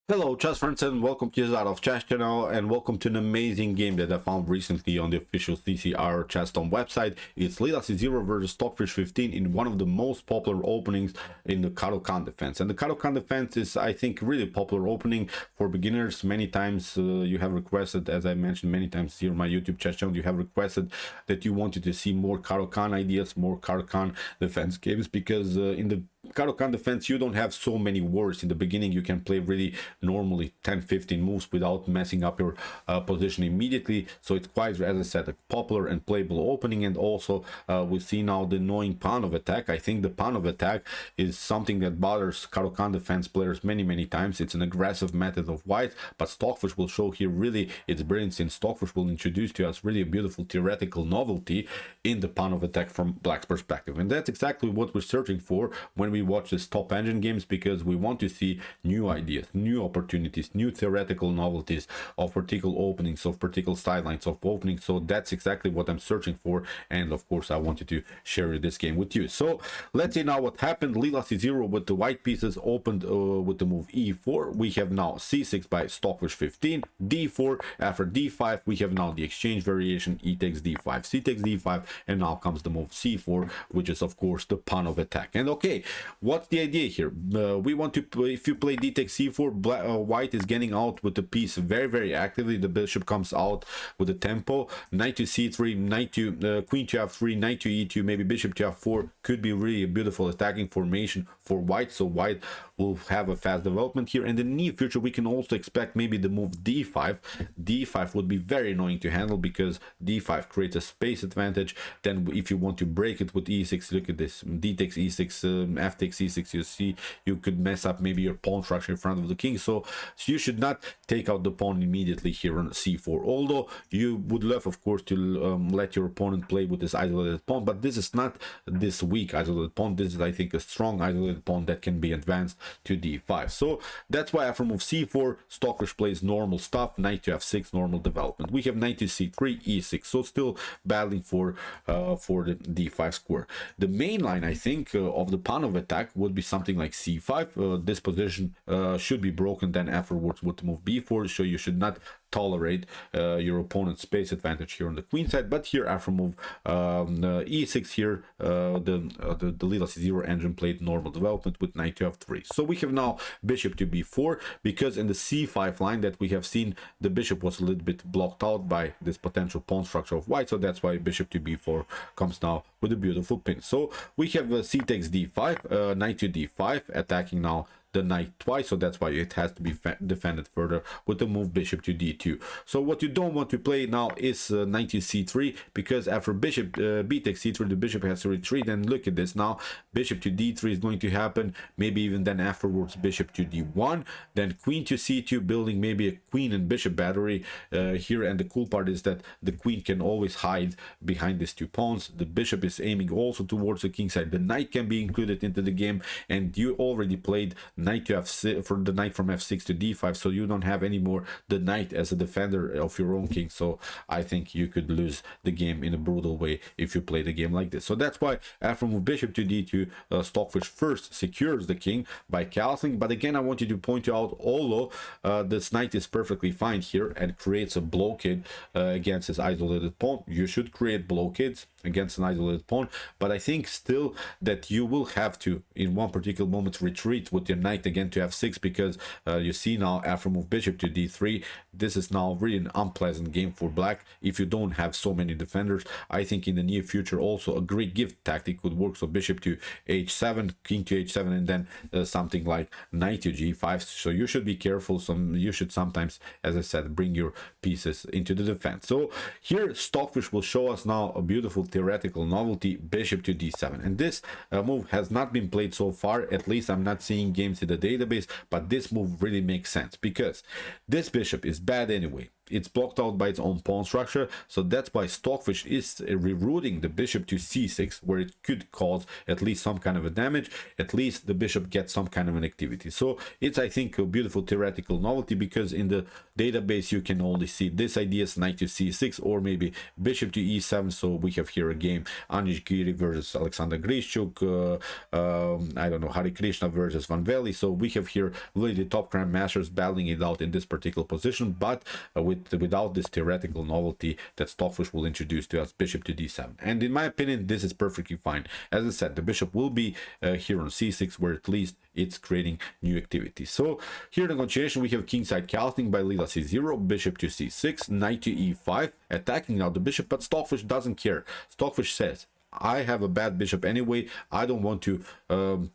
Hello chess friends and welcome to Jozarov chess channel and welcome to an amazing game that I found recently on the official CCR chess.com website. It's Lc0 versus Stockfish 15 in one of the most popular openings in the Caro-Kann defense. And the Caro-Kann defense is, I think, really popular opening for beginners. Many times you have requested, as I mentioned many times here on my YouTube chess channel, you have requested that you wanted to see more Caro-Kann ideas, more Caro-Kann defense games, because in the Caro-Kann defense you don't have so many words. In the beginning you can play really normally 10-15 moves without messing up your position immediately, so it's quite, as I said, a popular and playable opening. And also we see now the annoying Panov attack. I think the Panov attack is something that bothers Caro-Kann defense players many times. It's an aggressive method of white, but Stockfish will show here really its brilliance, and Stockfish will introduce to us really a beautiful theoretical novelty in the Panov attack from black's perspective. And that's exactly what we're searching for when we watch this top engine games, because we want to see new ideas, new opportunities, new theoretical novelties of particular openings, of particular sidelines of openings. So that's exactly what I'm searching for, and of course I wanted to share this game with you. So let's see now what happened. Lc0 with the white pieces opened with the move e4. We have now c6 by Stockfish 15, d4. After d5 we have now the exchange variation, e takes d5, c takes d5, and now comes the move c4, which is of course the Panov attack. And okay, what's the idea here? We want to play, if you play d takes c4, white is getting out with the piece very actively. The bishop comes out with the tempo. Knight to c3, knight to queen to f3, knight to e2, maybe bishop to f4 could be really a beautiful attacking formation for white. So white will have a fast development here. In the near future we can also expect maybe the move d5. d5 would be very annoying to handle because d5 creates a space advantage. Then if you want to break it with e6, look at this, d takes e6, f takes e6, you see you could mess up maybe your pawn structure in front of the king. So you should not take out the pawn immediately here on c4, although you would love of course to let your opponent play with this isolated pawn, but this is not this weak isolated pawn. This is, I think, a strong isolated pawn that can be advanced to d5. So that's why after move c4 Stockfish plays normal stuff, knight to f6, normal development. We have knight to c3, e6, so still battling for the d5 square. The main line, I think, of the Panov attack would be something like c5. This position should be broken then afterwards with the move b4, so you should not tolerate your opponent's space advantage here on the queen side. But here after move e6 here, the Lc0 engine played normal development with knight to f3. So we have now bishop to b4, because in the c5 line that we have seen, the bishop was a little bit blocked out by this potential pawn structure of white, so that's why bishop to b4 comes now with a beautiful pin. So we have c takes d5, knight to d5, attacking now the knight twice, so that's why it has to be defended further with the move bishop to d2. So what you don't want to play now is knight to c3, because after bishop b takes c3 the bishop has to retreat. And look at this, now bishop to d3 is going to happen, maybe even then afterwards bishop to d1, then queen to c2, building maybe a queen and bishop battery here. And the cool part is that the queen can always hide behind these two pawns. The bishop is aiming also towards the king side, the knight can be included into the game, and you already played knight to f6 for the knight from f6 to d5, so you don't have anymore the knight as a defender of your own king. So I think you could lose the game in a brutal way if you play the game like this. So that's why after move bishop to d2, Stockfish first secures the king by castling. But again, I want you to point out, although this knight is perfectly fine here and creates a blockade against his isolated pawn, you should create blockades against an isolated pawn, but I think still that you will have to in one particular moment retreat with your knight again to f6, because you see now after move bishop to d3, this is now really an unpleasant game for black if you don't have so many defenders. I think in the near future also a Greek gift tactic could work, so bishop to h7, king to h7, and then something like knight to g5. So you should be careful. You should sometimes, as I said, bring your pieces into the defense. So here Stockfish will show us now a beautiful theoretical novelty, bishop to d7, and this move has not been played so far. At least I'm not seeing games in the database, but this move really makes sense because this bishop is bad anyway. it's blocked out by its own pawn structure, so that's why Stockfish is rerouting the bishop to c6, where it could cause at least some kind of a damage. At least the bishop gets some kind of an activity. So it's, I think, a beautiful theoretical novelty, because in the database you can only see this ideas, knight to c6 or maybe bishop to e7. So we have here a game, Anish Giri versus Alexander Grishchuk, I don't know, Hari Krishna versus Van Veli. So we have here really the top grandmasters battling it out in this particular position, but without this theoretical novelty that Stockfish will introduce to us, bishop to d7. And in my opinion, this is perfectly fine. As I said, the bishop will be here on c6, where at least it's creating new activity. So here in the continuation, we have kingside castling by Lc0, bishop to c6, knight to e5, attacking now the bishop, but Stockfish doesn't care. Stockfish says, I have a bad bishop anyway, I don't want to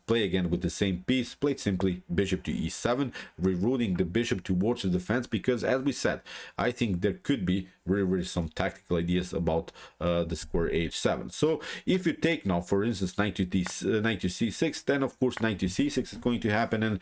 play again with the same piece. Played simply bishop to e7, rerouting the bishop towards the defense, because as we said, I think there could be really some tactical ideas about the square h7. So if you take now, for instance, knight to c6, then of course knight to c6 is going to happen, and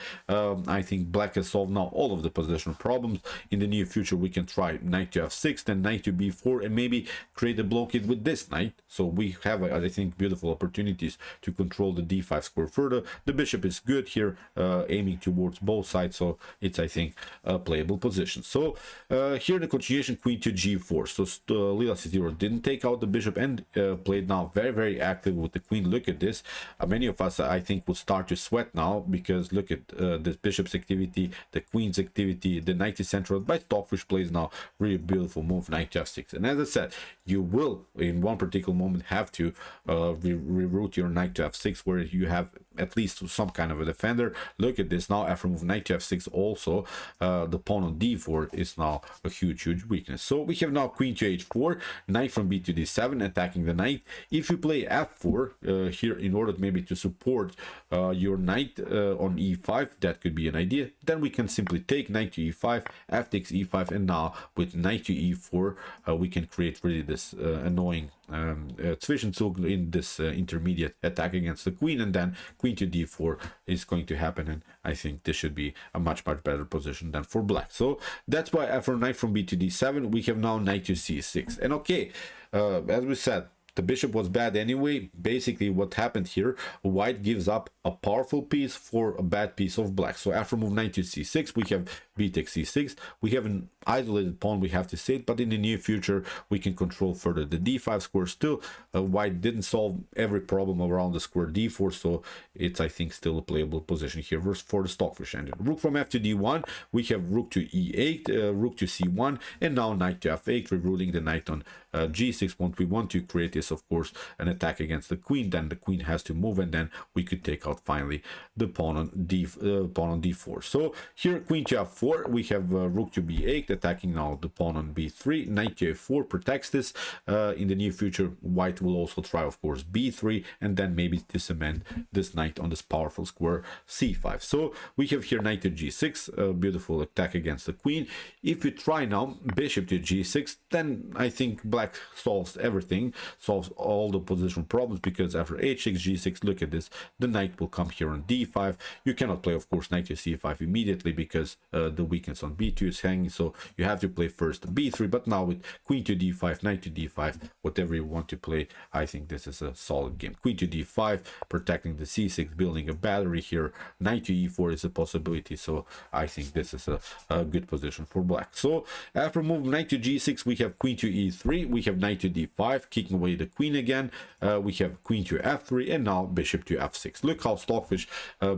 I think black has solved now all of the positional problems. In the near future we can try knight to f6, then knight to b4, and maybe create a blockade with this knight. So we have, I think, beautiful opportunities to control the d5 square further. The bishop is good here, aiming towards both sides, so it's, I think, a playable position. So here the continuation, queen to g4. So Lc0 didn't take out the bishop and played now very active with the queen. Look at this. Many of us, I think, will start to sweat now, because look at this bishop's activity, the queen's activity, the knight is central, but Stockfish plays now really beautiful move, knight to f6. And as I said, you will in one particular moment have to reroute your knight to f6, where you have at least some kind of a defender. Look at this now, after move knight to f6 also, the pawn on d4 is now a huge weakness. So we have now queen to h4, knight from b to d7, attacking the knight. If you play f4 here in order maybe to support your knight on e5, that could be an idea. Then we can simply take knight to e5, f takes e5, and now with knight to e4 we can create really this annoying Zwischenzug in this intermediate attack against the queen, and then queen to d4 is going to happen, and I think this should be a much better position than for black. So that's why after knight from b to d7 we have now knight to c6. And okay, as we said, the bishop was bad anyway. Basically what happened here, white gives up a powerful piece for a bad piece of black. So after move knight to c6 we have b takes c6. We have an isolated pawn, we have to say it, but in the near future we can control further the d5 square. Still white didn't solve every problem around the square d4, so it's, I think, still a playable position here for the Stockfish engine. Rook from f to d1, we have rook to e8, rook to c1, and now knight to f8, rerouting the knight on g6. What we want to create is, of course, an attack against the queen. Then the queen has to move, and then we could take out finally the pawn on d4. So here queen to f4, we have rook to b8, attacking now the pawn on b3. Knight to f4 protects this. In the near future white will also try, of course, b3, and then maybe discement this knight on this powerful square c5. So we have here knight to g6, a beautiful attack against the queen. If we try now bishop to g6, then I think black solves everything, solves all the positional problems, because after h6 g6, look at this, the knight will come here on d5. You cannot play, of course, knight to c5 immediately, because the weakness on b2 is hanging, so you have to play first b3. But now with queen to d5, knight to d5, whatever you want to play, I think this is a solid game. Queen to d5, protecting the c6, building a battery here. Knight to e4 is a possibility, so I think this is a good position for black. So after move knight to g6, we have queen to e3, we have knight to d5, kicking away the queen again. We have queen to f3, and now bishop to f6. Look how Stockfish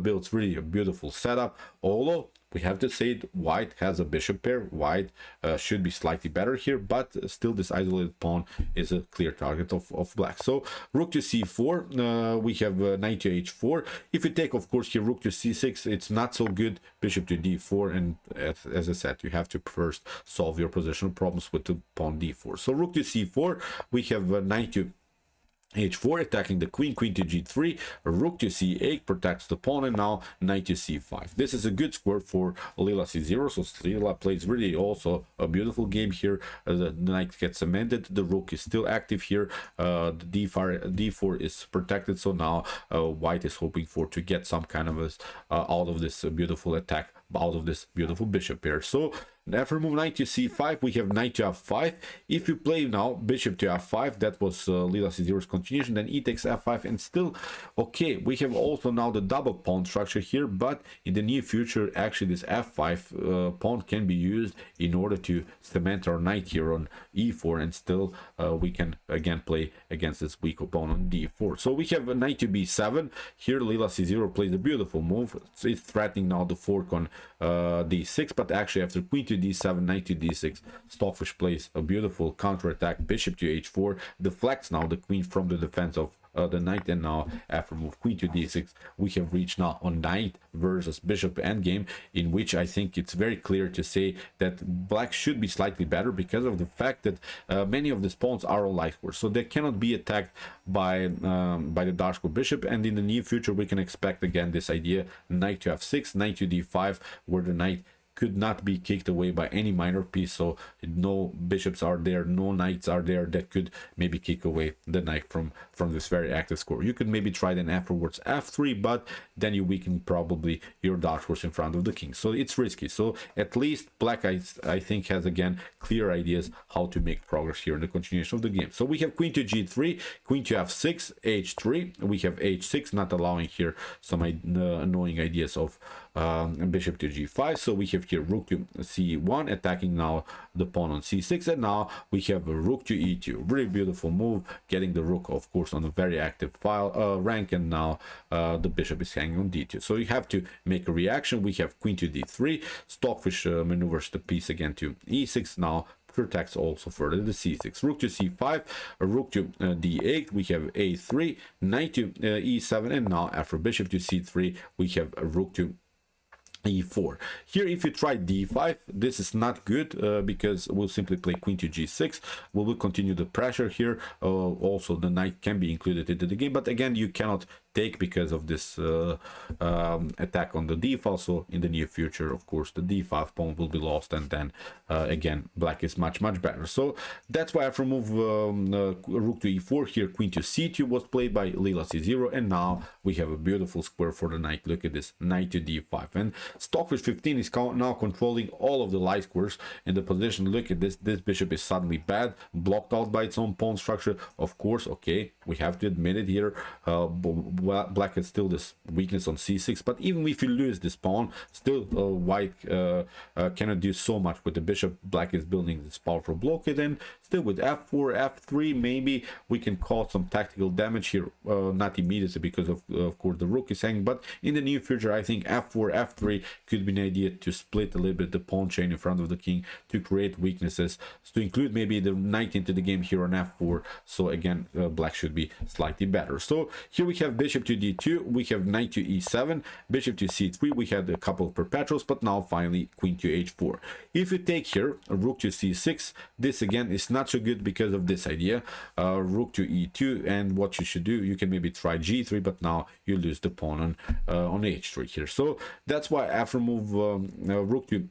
builds really a beautiful setup. Although we have to say it, white has a bishop pair. White should be slightly better here, but still this isolated pawn is a clear target of black. So rook to c4, we have knight to h4. If you take, of course, here rook to c6, it's not so good. Bishop to d4, and as I said, you have to first solve your positional problems with the pawn d4. So rook to c4, we have knight to h4, attacking the queen, queen to g3, rook to c8 protects the pawn, and now knight to c5. This is a good square for Lc0, so Lila plays really also a beautiful game here. The knight gets cemented, the rook is still active here, the d4 is protected, so now white is hoping for to get some kind of a out of this beautiful attack, out of this beautiful bishop pair. So After move knight to c5, we have knight to f5. If you play now bishop to f5, that was Lila c0's continuation, then e takes f5, and still okay. We have also now the double pawn structure here, but in the near future, actually this f5 pawn can be used in order to cement our knight here on e4, and still we can again play against this weak opponent on d4. So we have a knight to b7. Here Lila c0 plays a beautiful move. So it's threatening now the fork on d6, but actually after queen to d7, knight to d6, Stockfish plays a beautiful counterattack. Bishop to h4 deflects now the queen from the defense of the knight, and now after move queen to d6, we have reached now on knight versus bishop endgame, in which I think it's very clear to say that black should be slightly better because of the fact that many of these pawns are on light square, so they cannot be attacked by the dark square bishop. And in the near future, we can expect again this idea: knight to f6, knight to d5, where the knight could not be kicked away by any minor piece, so no bishops are there, no knights are there that could maybe kick away the knight from this very active score. You could maybe try then afterwards f3, but then you weaken probably your dark horse in front of the king, so it's risky. So at least black I think has again clear ideas how to make progress here in the continuation of the game. So we have queen to g3, queen to f6, h3, we have h6, not allowing here some annoying ideas of bishop to g5. So we have here rook to c1, attacking now the pawn on c6, and now we have a rook to e2. Really beautiful move, getting the rook of course on a very active rank, and now the bishop is hanging on d2. So you have to make a reaction. We have queen to d3, Stockfish maneuvers the piece again to e6, now protects also further the c6, rook to c5, a rook to d8, we have a3, knight to e7, and now after bishop to c3, we have a rook to e4. Here if you try d5, this is not good because we'll simply play queen to g6. We will continue the pressure here. Also the knight can be included into the game, but again you cannot take because of this attack on the d-file. So in the near future, of course, the d5 pawn will be lost, and then again black is much better. So that's why I've removed rook to e4. Here queen to c2 was played by Lila c0, and now we have a beautiful square for the knight. Look at this, knight to d5, and Stockfish 15 is now controlling all of the light squares in the position. Look at this, this bishop is suddenly bad, blocked out by its own pawn structure. Of course, okay, we have to admit it here, black has still this weakness on c6, but even if you lose this pawn, still white cannot do so much with the bishop. Black is building this powerful blockade, and still with f4, f3, maybe we can cause some tactical damage here, not immediately because of course the rook is hanging, but in the near future I think f4, f3 could be an idea to split a little bit the pawn chain in front of the king, to create weaknesses, to include maybe the knight into the game here on f4. So again black should be slightly better. So here we have bishop to d2, we have knight to e7, bishop to c3, we had a couple of perpetuals, but now finally queen to h4. If you take here a rook to c6, this again is not so good because of this idea, rook to e2, and what you should do, you can maybe try g3, but now you lose the pawn on h3 here. So that's why after move rook to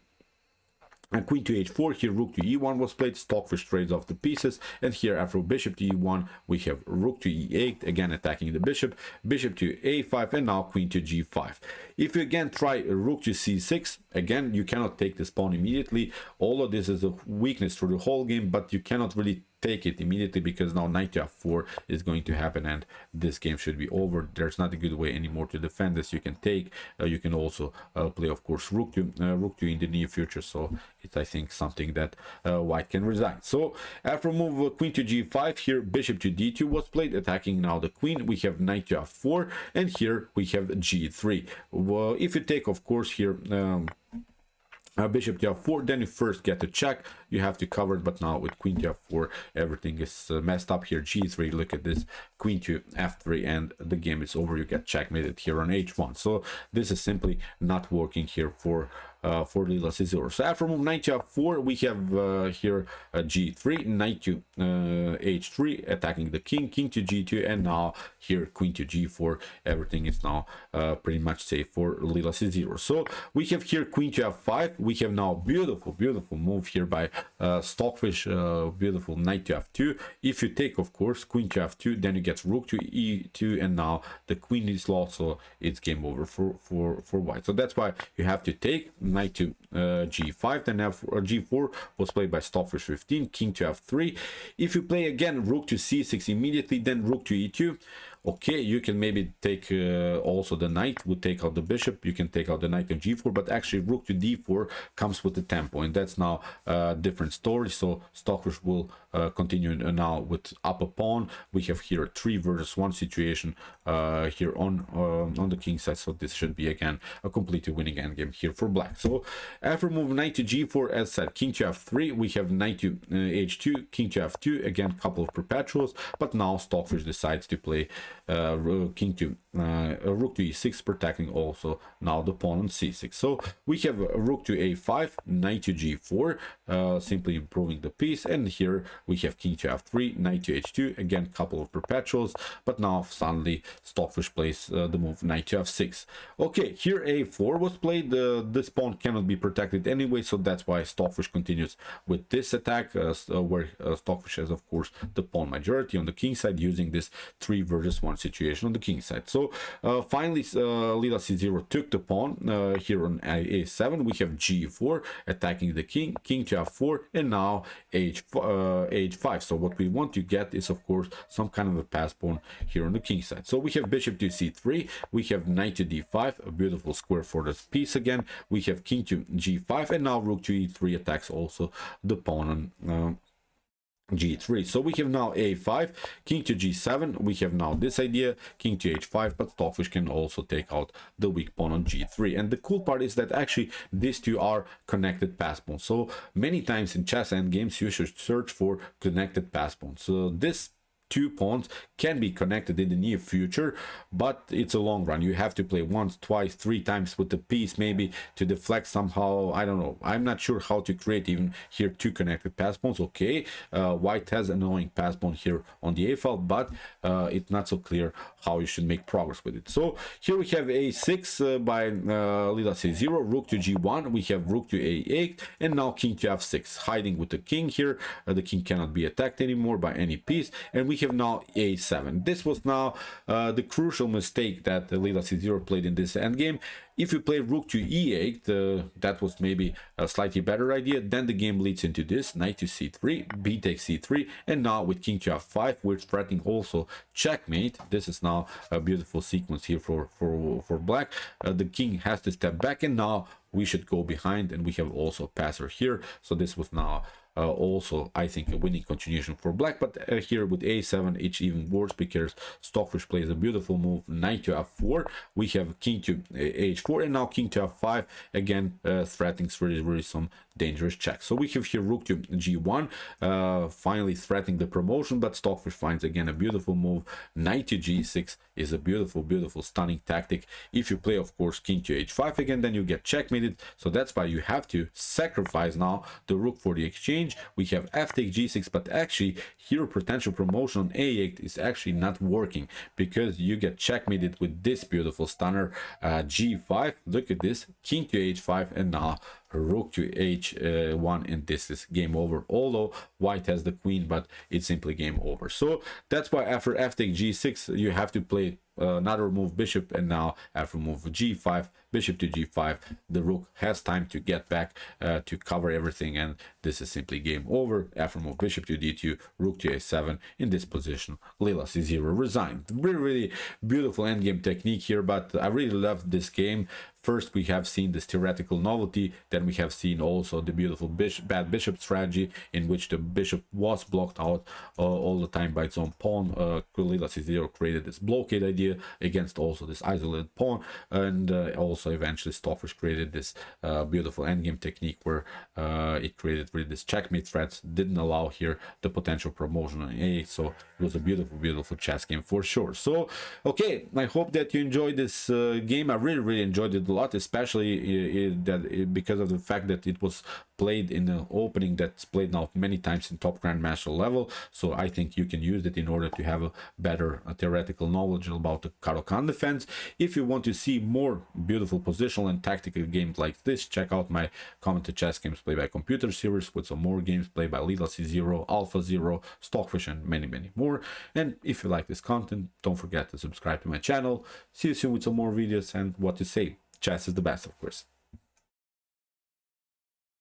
and queen to h4, here rook to e1 was played, Stockfish trades off the pieces, and here after bishop to e1 we have rook to e8, again attacking the bishop, bishop to a5, and now queen to g5. If you again try rook to c6, again you cannot take this pawn immediately. All of this is a weakness through the whole game, but you cannot really take it immediately because now knight to f4 is going to happen, and this game should be over. There's not a good way anymore to defend this. You can take, you can also play of course rook to in the near future, so it's I think something that white can resign. So after move queen to g5, here bishop to d2 was played, attacking now the queen. We have knight to f4, and here we have g3. Well, if you take of course here bishop to f4, then you first get a check, you have to cover it, but now with queen to f4 everything is messed up. Here g3, look at this, queen to f3, and the game is over. You get checkmated here on h1. So this is simply not working here for Lila c0. So after move knight to f4, we have here g3, knight to h3, attacking the king, king to g2, and now here queen to g4. Everything is now pretty much safe for Lila c0. So we have here queen to f5. We have now beautiful move here by Stockfish, beautiful knight to f2. If you take of course queen to f2, then you get rook to e2, and now the queen is lost, so it's game over for white. So that's why you have to take knight to g5, then g4 was played by Stockfish 15, king to f3. If you play again rook to c6 immediately, then rook to e2, okay, you can maybe take also the knight would take out the bishop, you can take out the knight on g4, but actually rook to d4 comes with the tempo, and that's now a different story. So Stockfish will continue now with up a pawn. We have here a 3 versus 1 situation here on the king side, so this should be again a completely winning endgame here for black. So after move knight to g4, as said, king to f3, we have knight to h2, king to f2, again couple of perpetuals, but now Stockfish decides to play king to rook to e6, protecting also now the pawn on c6. So we have rook to a5, knight to g4, simply improving the piece, and here we have king to f3, knight to h2, again couple of perpetuals, but now suddenly Stockfish plays the move knight to f6. Okay, here a4 was played. This pawn cannot be protected anyway, so that's why Stockfish continues with this attack, where Stockfish has of course the pawn majority on the king side, using this 3 versus 1 situation on the king side. So finally Lila-C0 took the pawn here on a7. We have g4 attacking the king, king to f4, and now h5. So what we want to get is of course some kind of a pass pawn here on the king side. So we have bishop to c3, we have knight to d5, a beautiful square for this piece again. We have king to g5, and now rook to e3 attacks also the pawn on g3. So we have now a5, king to g7, we have now this idea, king to h5, but Stockfish can also take out the weak pawn on g3. And the cool part is that actually these two are connected pass pawns. So many times in chess endgames you should search for connected pass pawns. So this 2 pawns can be connected in the near future, but it's a long run. You have to play once, twice, 3 times with the piece, maybe to deflect somehow. I don't know, I'm not sure how to create even here 2 connected pass pawns. Okay, white has an annoying pass pawn here on the a file, but it's not so clear how you should make progress with it. So here we have a6 by Lila-C0, rook to g1, we have rook to a8, and now king to f6, hiding with the king here. The king cannot be attacked anymore by any piece, and we have now a7. This was now the crucial mistake that Lila-C0 played in this endgame. If you play rook to e8, that was maybe a slightly better idea. Then the game leads into this, knight to c3, b takes c3, and now with king to f5, we're threatening also checkmate. This is now a beautiful sequence here for black. The king has to step back, and now we should go behind, and we have also a passer here. So this was now also, I think, a winning continuation for black. But here with a7 it's even worse, because Stockfish plays a beautiful move, knight to f4, we have king to h4, and now king to f5, again threatening really some dangerous checks. So we have here rook to g1, finally threatening the promotion, but Stockfish finds again a beautiful move, knight to g6 is a beautiful stunning tactic. If you play of course king to h5 again, then you get checkmated. So that's why you have to sacrifice now the rook for the exchange. We have f take g6, but actually here potential promotion on a8 is actually not working, because you get checkmated with this beautiful stunner, g5. Look at this, king to h5, and now rook to h1, and this is game over. Although white has the queen, but it's simply game over. So that's why after f take g6 you have to play another move, bishop, and now after move g5, bishop to g5, the rook has time to get back to cover everything, and this is simply game over. After move bishop to d2, rook to a7, in this position Lila-C0 resigned. Really beautiful endgame technique here, but I really love this game. First we have seen this theoretical novelty, then we have seen also the beautiful bad bishop strategy, in which the bishop was blocked out all the time by its own pawn. Lila-C0 created this blockade idea against also this isolated pawn, and also eventually Stockfish created this beautiful endgame technique, where it created really this checkmate threats, didn't allow here the potential promotion on a8. So it was a beautiful chess game for sure. So okay, I hope that you enjoyed this game. I really enjoyed it a lot, especially because of the fact that it was played in the opening that's played now many times in top grandmaster level. So I think you can use it in order to have a better theoretical knowledge about the Caro-Kann defense. If you want to see more beautiful positional and tactical games like this, check out my commented chess games played by computer series, with some more games played by Lila-C0, Alpha0, Stockfish, and many more. And if you like this content, don't forget to subscribe to my channel. See you soon with some more videos, and what to say, chess is the best, of course.